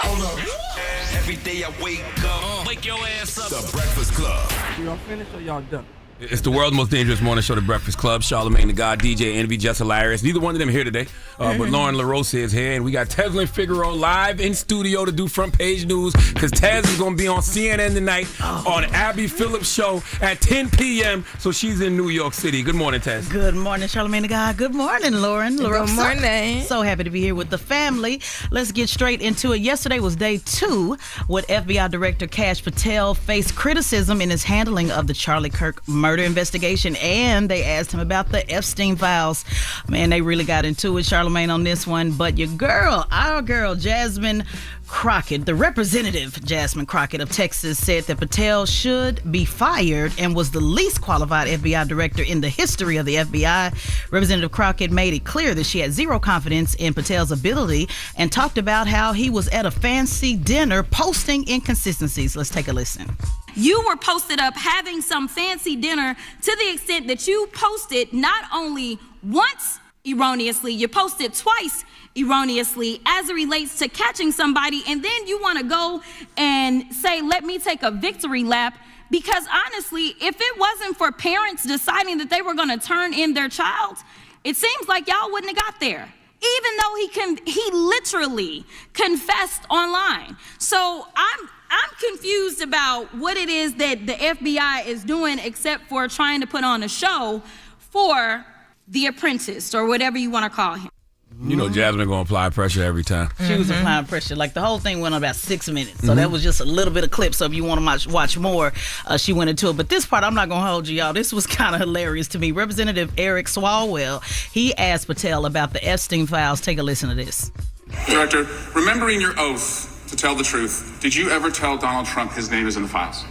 Hold up. Every day I wake up, wake your ass up. The Breakfast Club. Y'all finished or y'all done? It's the world's most dangerous morning show, The Breakfast Club. Charlamagne the God, DJ Envy, Jess Hilarious. Neither one of them here today, but Loren LoRosa is here, and we got Tezlyn Figaro live in studio to do front page news because Tez is going to be on CNN tonight on Abby Phillips' show at 10 p.m. So she's in New York City. Good morning, Tez. Good morning, Charlamagne the God. Good morning, Loren LoRosa. Good morning. So happy to be here with the family. Let's get straight into it. Yesterday was day 2 with FBI Director Kash Patel faced criticism in his handling of the Charlie Kirk murder investigation, and they asked him about the Epstein files. Man, they really got into it, Charlamagne, on this one. But our girl, Jasmine Crockett, the representative Jasmine Crockett of Texas, said that Patel should be fired and was the least qualified FBI director in the history of the FBI. Representative Crockett made it clear that she had zero confidence in Patel's ability and talked about how he was at a fancy dinner posting inconsistencies. Let's take a listen. You were posted up having some fancy dinner to the extent that you posted not only once erroneously, you posted twice erroneously as it relates to catching somebody, and then you want to go and say, let me take a victory lap, because honestly, if it wasn't for parents deciding that they were going to turn in their child, it seems like y'all wouldn't have got there. Even though he literally confessed online. So I'm confused about what it is that the FBI is doing except for trying to put on a show for The Apprentice or whatever you want to call him. You know Jasmine going to apply pressure every time. She was applying pressure. Like, the whole thing went on about 6 minutes. So that was just a little bit of clip. So if you want to watch more, she went into it. But this part, I'm not going to hold you, y'all. This was kind of hilarious to me. Representative Eric Swalwell, he asked Patel about the Epstein files. Take a listen to this. Director, remembering your oath to tell the truth, did you ever tell Donald Trump his name is in the files?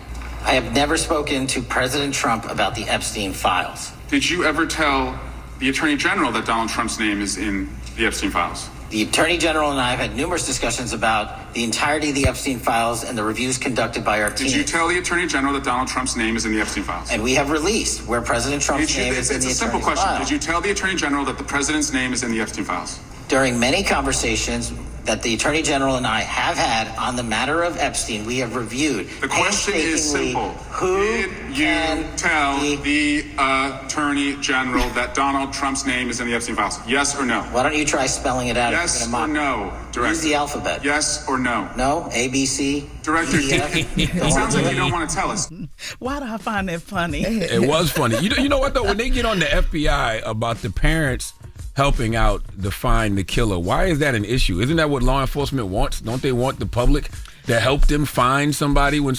I have never spoken to President Trump about the Epstein files. Did you ever tell the Attorney General that Donald Trump's name is in the Epstein files? The Attorney General and I have had numerous discussions about the entirety of the Epstein files and the reviews conducted by our team. Did you tell the Attorney General that Donald Trump's name is in the Epstein files? And we have released where President Trump's name is in the Attorney's It's a simple question. file. Did you tell the Attorney General that the President's name is in the Epstein files? During many conversations that the Attorney General and I have had on the matter of Epstein, we have reviewed. The question is simple. Did you tell the Attorney General that Donald Trump's name is in the Epstein files? Yes or no? Why don't you try spelling it out? Yes or no, Director? Use the alphabet. Yes or no? No? A, B, C? Director, E, F? it sounds like you don't want to tell us. Why do I find that funny? It was funny. You know what, though? When they get on the FBI about the parents helping out to find the killer, why is that an issue? Isn't that what law enforcement wants? Don't they want the public to help them find somebody when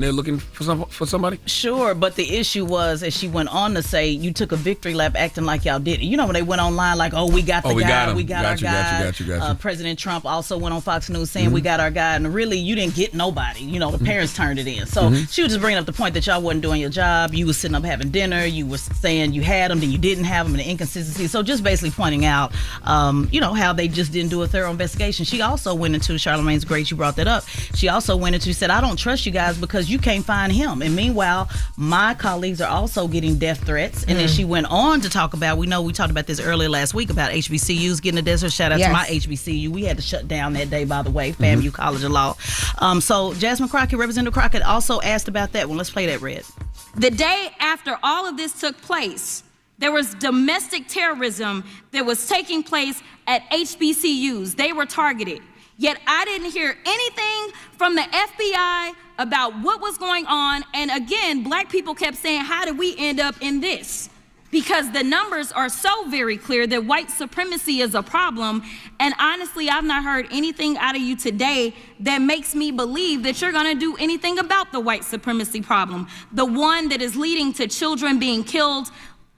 they're looking for somebody? Sure, but the issue was, as she went on to say, you took a victory lap acting like y'all did it. You know, when they went online like, we got the guy, we got our guy. President Trump also went on Fox News saying we got our guy, and really you didn't get nobody. You know, the parents turned it in. So she was just bringing up the point that y'all wasn't doing your job. You was sitting up having dinner. You were saying you had them, then you didn't have them, and the inconsistency. So just basically pointing out, how they just didn't do a thorough investigation. She also went into, Charlamagne's great, you brought that up. She also went into, said, I don't trust you guys because you can't find him. And meanwhile, my colleagues are also getting death threats. And then she went on to talk about, we talked about this earlier last week about HBCUs getting a death threat. Shout out to my HBCU. We had to shut down that day, by the way, FAMU College of Law. So Jasmine Crockett, Representative Crockett, also asked about that one. Let's play that, Red. The day after all of this took place, there was domestic terrorism that was taking place at HBCUs. They were targeted. Yet I didn't hear anything from the FBI about what was going on. And again, black people kept saying, how did we end up in this? Because the numbers are so very clear that white supremacy is a problem. And honestly, I've not heard anything out of you today that makes me believe that you're going to do anything about the white supremacy problem. The one that is leading to children being killed,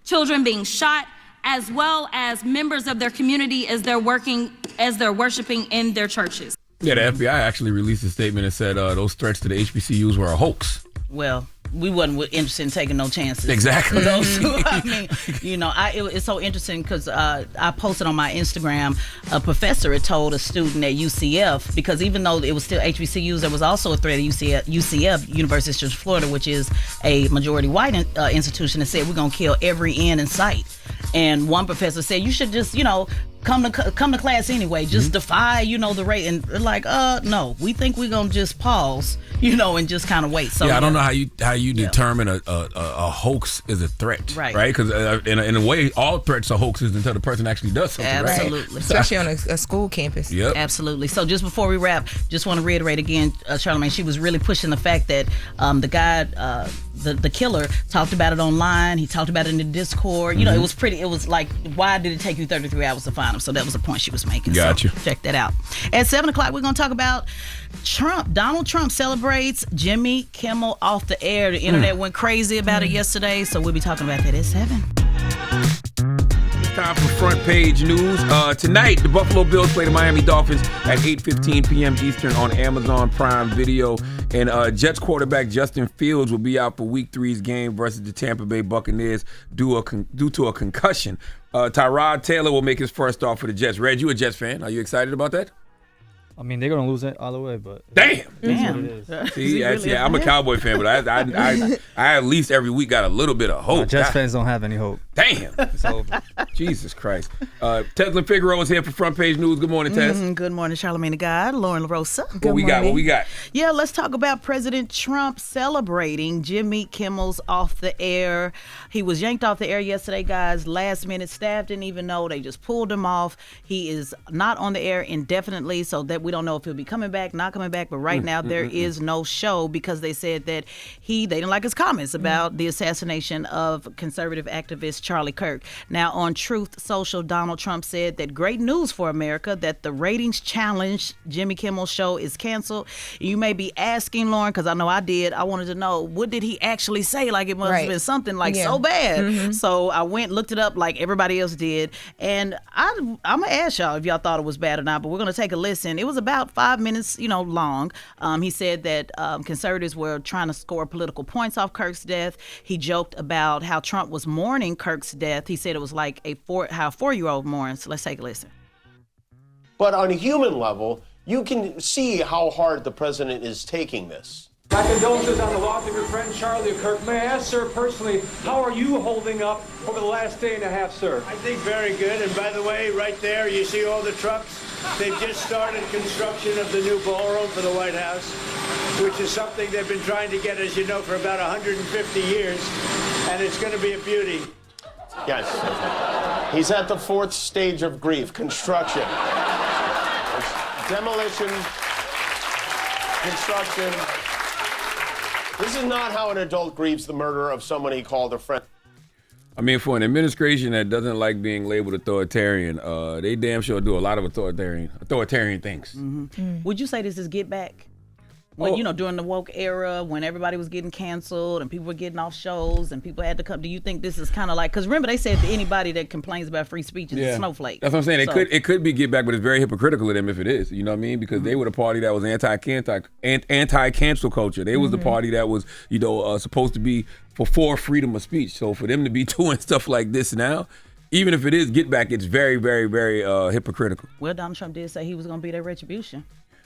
children being shot, as well as members of their community as they're worshiping in their churches. Yeah, the FBI actually released a statement and said those threats to the HBCUs were a hoax. Well, we wasn't interested in taking no chances. Exactly. For those who, it's so interesting because I posted on my Instagram, a professor had told a student at UCF, because even though it was still HBCUs, there was also a threat at UCF, University of Florida, which is a majority white institution, that said we're going to kill every end in sight. And one professor said, you should just, come to class anyway. Just defy, the rate. And they're like, no, we think we're going to just pause, and just kind of wait. So I don't know how you determine a hoax is a threat. Right? Because in a way, all threats are hoaxes until the person actually does something. Absolutely. Right? Especially on a school campus. Yep. Absolutely. So just before we wrap, just want to reiterate again, Charlamagne, she was really pushing the fact that the guy, the killer, talked about it online. He talked about it in the Discord. It was pretty. It was like, why did it take you 33 hours to find him? So that was the point she was making. Gotcha. So check that out. At 7 o'clock, we're going to talk about Trump. Donald Trump celebrates Jimmy Kimmel off the air. The internet went crazy about it yesterday, so we'll be talking about that at 7. Time for front page news. Tonight, the Buffalo Bills play the Miami Dolphins at 8:15 p.m. Eastern on Amazon Prime Video. And Jets quarterback Justin Fields will be out for Week 3's game versus the Tampa Bay Buccaneers due to a concussion. Tyrod Taylor will make his first start for the Jets. Red, you a Jets fan? Are you excited about that? I mean, they're going to lose it all the way, but... Damn! See, really I'm a Cowboy fan, but I at least every week got a little bit of hope. Jets fans don't have any hope. Damn! It's over. Jesus Christ. Teslin Figueroa is here for Front Page News. Good morning, Tess. Good morning, Charlamagne the God, Loren LoRosa. What we got? Yeah, let's talk about President Trump celebrating Jimmy Kimmel's off the air. He was yanked off the air yesterday, guys. Last minute, staff didn't even know. They just pulled him off. He is not on the air indefinitely, so that we don't know if he'll be coming back, not coming back. But right now, there is no show because they said that they didn't like his comments about the assassination of conservative activist Charlie Kirk. Now, on Truth Social, Donald Trump said that great news for America, that the ratings challenge Jimmy Kimmel's show is canceled. You may be asking, Lauren, because I know I did. I wanted to know, what did he actually say? Like, it must have been something so bad. So I went, looked it up like everybody else did. And I'm going to ask y'all if y'all thought it was bad or not, but we're going to take a listen. It was about 5 minutes, long. He said that conservatives were trying to score political points off Kirk's death. He joked about how Trump was mourning Kirk's death. He said it was like how a 4-year-old mourns. Let's take a listen. But on a human level, you can see how hard the president is taking this. My condolences on the loss of your friend Charlie Kirk. May I ask, sir, personally, how are you holding up over the last day and a half, sir? I think very good. And by the way, right there, you see all the trucks? They've just started construction of the new ballroom for the White House, which is something they've been trying to get, as you know, for about 150 years. And it's going to be a beauty. Yes. He's at the 4th stage of grief, construction. Demolition, construction. This is not how an adult grieves the murder of someone he called a friend. I mean, for an administration that doesn't like being labeled authoritarian, they damn sure do a lot of authoritarian things. Would you say this is get back? When, during the woke era, when everybody was getting canceled and people were getting off shows and people had to come, do you think this is kind of like, because remember they said that anybody that complains about free speech is a snowflake. That's what I'm saying. It could be get back, but it's very hypocritical of them if it is. You know what I mean? Because they were the party that was anti-cancel culture. They was the party that was, supposed to be for freedom of speech. So for them to be doing stuff like this now, even if it is get back, it's very, very, very hypocritical. Well, Donald Trump did say he was going to be their retribution.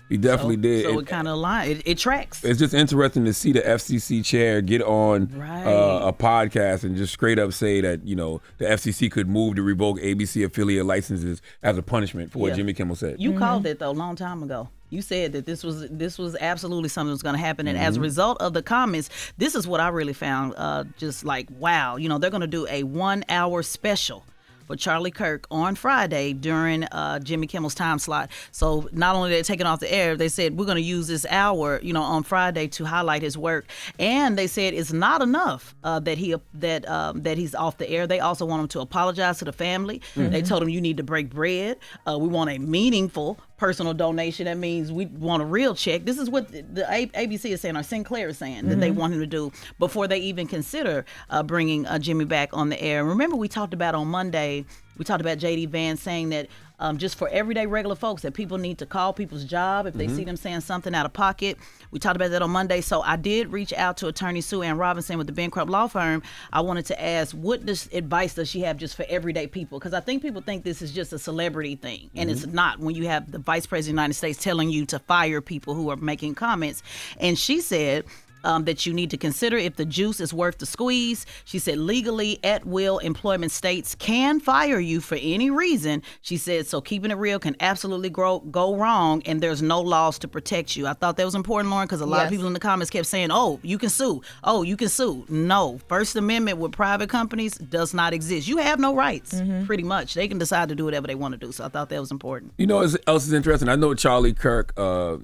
He definitely did. So it kind of aligns. It tracks. It's just interesting to see the FCC chair get on a podcast and just straight up say that, the FCC could move to revoke ABC affiliate licenses as a punishment for what Jimmy Kimmel said. You called it, though, a long time ago. You said that this was absolutely something that was going to happen. And as a result of the comments, this is what I really found just like, wow. They're going to do a 1-hour special for Charlie Kirk on Friday during Jimmy Kimmel's time slot. So not only they're taking off the air, they said we're going to use this hour, on Friday to highlight his work. And they said it's not enough that he's off the air. They also want him to apologize to the family. They told him you need to break bread. We want a meaningful personal donation. That means we want a real check. This is what the ABC is saying, or Sinclair is saying, that they want him to do before they even consider bringing Jimmy back on the air. Remember, we talked about on Monday, we talked about J.D. Vance saying that just for everyday regular folks, that people need to call people's job if they see them saying something out of pocket. We talked about that on Monday. So I did reach out to attorney Sue Ann Robinson with the Ben Crump Law Firm. I wanted to ask, what advice does she have just for everyday people? Because I think people think this is just a celebrity thing, and it's not when you have the Vice President of the United States telling you to fire people who are making comments. And she said that you need to consider if the juice is worth the squeeze. She said legally at will employment states can fire you for any reason. She said, so keeping it real can absolutely go wrong, and there's no laws to protect you. I thought that was important, Lauren, because a lot of people in the comments kept saying, oh, you can sue. Oh, you can sue. No. First Amendment with private companies does not exist. You have no rights, pretty much. They can decide to do whatever they want to do. So I thought that was important. You know what else is interesting? I know Charlie Kirk, God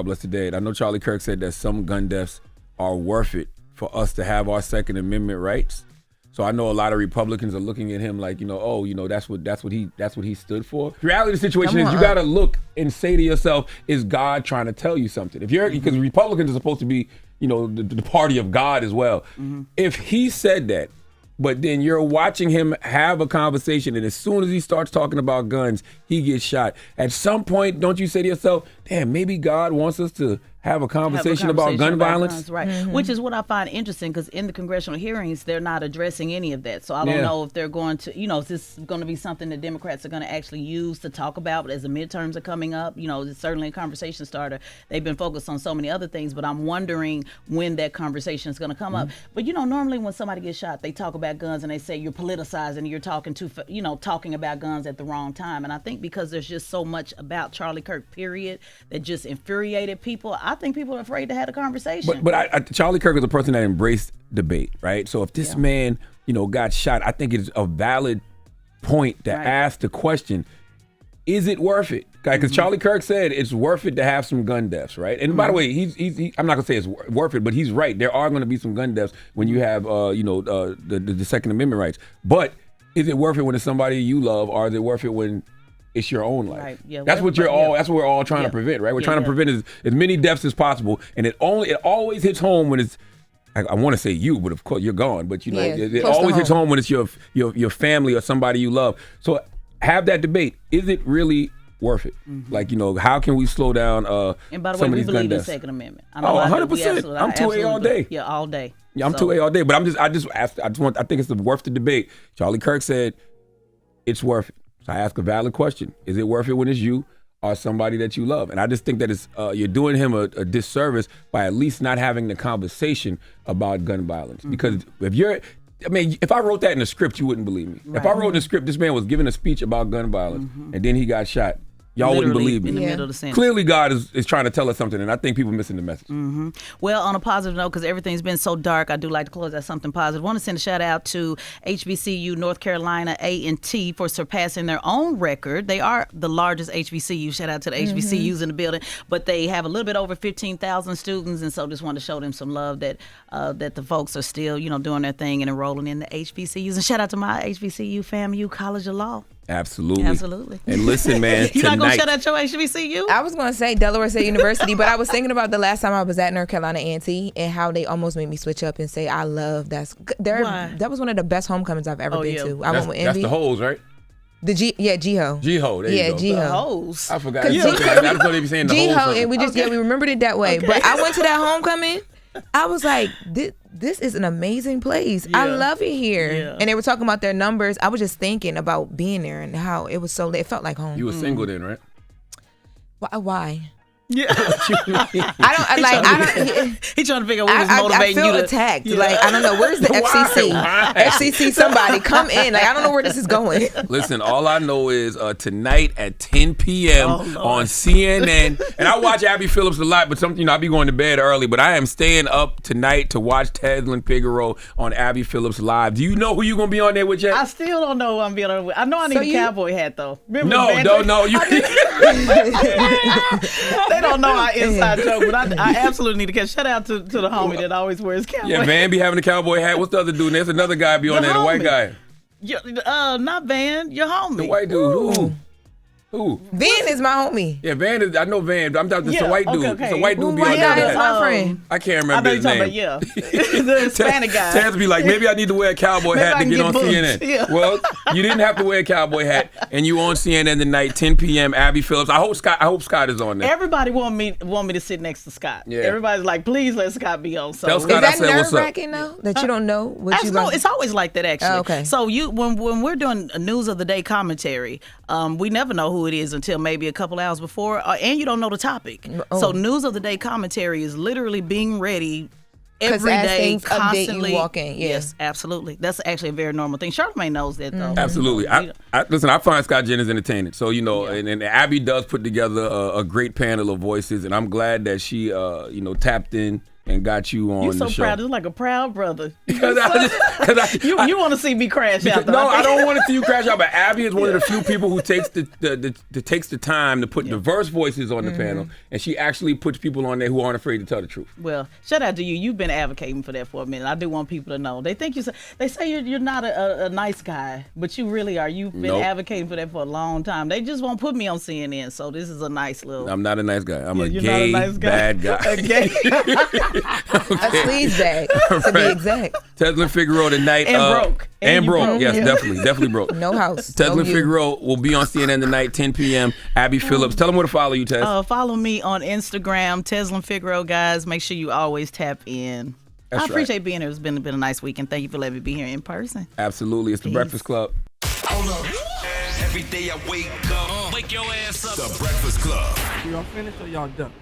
bless the dead. I know Charlie Kirk said that some gun deaths are worth it for us to have our Second Amendment rights. So I know a lot of Republicans are looking at him like, that's what he stood for. The reality of the situation is you got to look and say to yourself, is God trying to tell you something? Because Republicans are supposed to be, the party of God as well. If he said that, but then you're watching him have a conversation, and as soon as he starts talking about guns, he gets shot. At some point, don't you say to yourself, damn, maybe God wants us to have a conversation about gun violence? Guns, right. Which is what I find interesting, because in the congressional hearings, they're not addressing any of that. So I don't know if they're going to, is this going to be something that Democrats are going to actually use to talk about as the midterms are coming up? It's certainly a conversation starter. They've been focused on so many other things, but I'm wondering when that conversation is going to come up. But, normally when somebody gets shot, they talk about guns and they say you're politicizing and you're talking about guns at the wrong time. And I think because there's just so much about Charlie Kirk, period, that just infuriated people, I think people are afraid to have a conversation. But Charlie Kirk is a person that embraced debate, right? So if this man, got shot, I think it's a valid point to ask the question, is it worth it? Because Charlie Kirk said it's worth it to have some gun deaths, right? And by the way, he's I'm not going to say it's worth it, but he's right. There are going to be some gun deaths when you have, the Second Amendment rights. But is it worth it when it's somebody you love, or is it worth it when it's your own life? Right. Yeah, that's what we're all trying to prevent, right? We're trying to prevent as many deaths as possible, and it always hits home when it's, I want to say you, but of course you're gone, but it always hits home when it's your family or somebody you love. So have that debate. Is it really worth it? How can we slow down and by the way, we believe in Second Amendment. 100%. I'm 2A all day. Yeah, all day. Yeah, I'm 2A all day. But I think it's worth the debate. Charlie Kirk said it's worth it. So I ask a valid question. Is it worth it when it's you or somebody that you love? And I just think that it's you're doing him a disservice by at least not having the conversation about gun violence. Because if I wrote that in a script, you wouldn't believe me. Right. If I wrote in a script, this man was giving a speech about gun violence, and then he got shot, y'all wouldn't believe me. In the middle of the sentence. Clearly, God is trying to tell us something, and I think people are missing the message. Well, on a positive note, because everything's been so dark, I do like to close out something positive. I want to send a shout out to HBCU North Carolina A&T for surpassing their own record. They are the largest HBCU. Shout out to the HBCUs in the building, but they have a little bit over 15,000 students, and so just want to show them some love that the folks are still, doing their thing and enrolling in the HBCUs. And shout out to my HBCU FAMU College of Law. Absolutely. And listen, man, you're not going to shout out your HBCU? I was going to say Delaware State University, but I was thinking about the last time I was at North Carolina A&T and how they almost made me switch up and say I love that. That was one of the best homecomings I've ever been to. I went with Envy. That's the hoes, right? G-Ho. G-Ho, there you go. G-Ho. The hoes. I forgot. I just thought they be saying the hoes. G-Ho, and we remembered it that way. Okay. But I went to that homecoming. I was like, this is an amazing place. Yeah. I love it here. Yeah. And they were talking about their numbers. I was just thinking about being there and how it was so late. It felt like home. You were single then, right? Why? Yeah. He's trying to figure out what is motivating you to. I feel attacked. Yeah. Like, I don't know. Where's the FCC? Why? FCC, somebody come in. Like, I don't know where this is going. Listen, all I know is tonight at 10 p.m. on CNN. And I watch Abby Phillips a lot, but I be going to bed early. But I am staying up tonight to watch Tezlyn Figaro on Abby Phillips Live. Do you know who you're going to be on there with, Jess? I still don't know who I'm being on with. I know I need a cowboy hat, though. Remember no. They don't know our inside joke, but I absolutely need to catch. Shout out to the homie that always wears cowboy. Yeah, Van be having a cowboy hat. What's the other dude? There's another guy be on there, the white guy. Not Van, your homie. The white dude. Who? Van is my homie. Yeah, Van is. I know Van. I'm talking. It's a white dude. Okay. It's a white dude be on there. That's my friend. I can't remember his name. The Hispanic guy. Taz be like, maybe I need to wear a cowboy hat to get on CNN. Yeah. Well, you didn't have to wear a cowboy hat, and you on CNN tonight, 10 p.m. Abby Phillips. I hope Scott is on there. Everybody want me to sit next to Scott. Yeah. Everybody's like, please let Scott be on. So tell Scott is that nerve-wracking though? That you don't know what you like? It's always like that actually. Oh, okay. So when we're doing a news of the day commentary, we never know who it is until maybe a couple hours before, and you don't know the topic. So news of the day commentary is literally being ready every day, constantly. You walk in. Yeah. Yes, absolutely. That's actually a very normal thing. Charlamagne knows that, though. Absolutely. I listen, I find Scott Jennings entertaining. So, and Abby does put together a great panel of voices, and I'm glad that she, tapped in and got you on the show. You're so proud. It's like a proud brother. You want to see me crash out, though. No, I don't want to see you crash out, but Abby is one of the few people who takes the time to put diverse voices on the panel, and she actually puts people on there who aren't afraid to tell the truth. Well, shout out to you. You've been advocating for that for a minute. I do want people to know. They say you're not a nice guy, but you really are. You've been advocating for that for a long time. They just won't put me on CNN, so this is a nice little... I'm not a nice guy. I'm a gay, bad guy. A gay... A sleaze bag, to be exact. Tesla Figueroa tonight. And broke. Yes, definitely broke. No house. Tesla Figueroa will be on CNN tonight, 10 p.m. Abby Phillips. Tell them where to follow you, Tess. Follow me on Instagram, Tesla Figueroa, guys. Make sure you always tap in. I appreciate being here. It's been a nice weekend. Thank you for letting me be here in person. Absolutely. It's the Breakfast Club. Hold up. Every day I wake up. Wake your ass up. The Breakfast Club. Y'all finished or y'all done?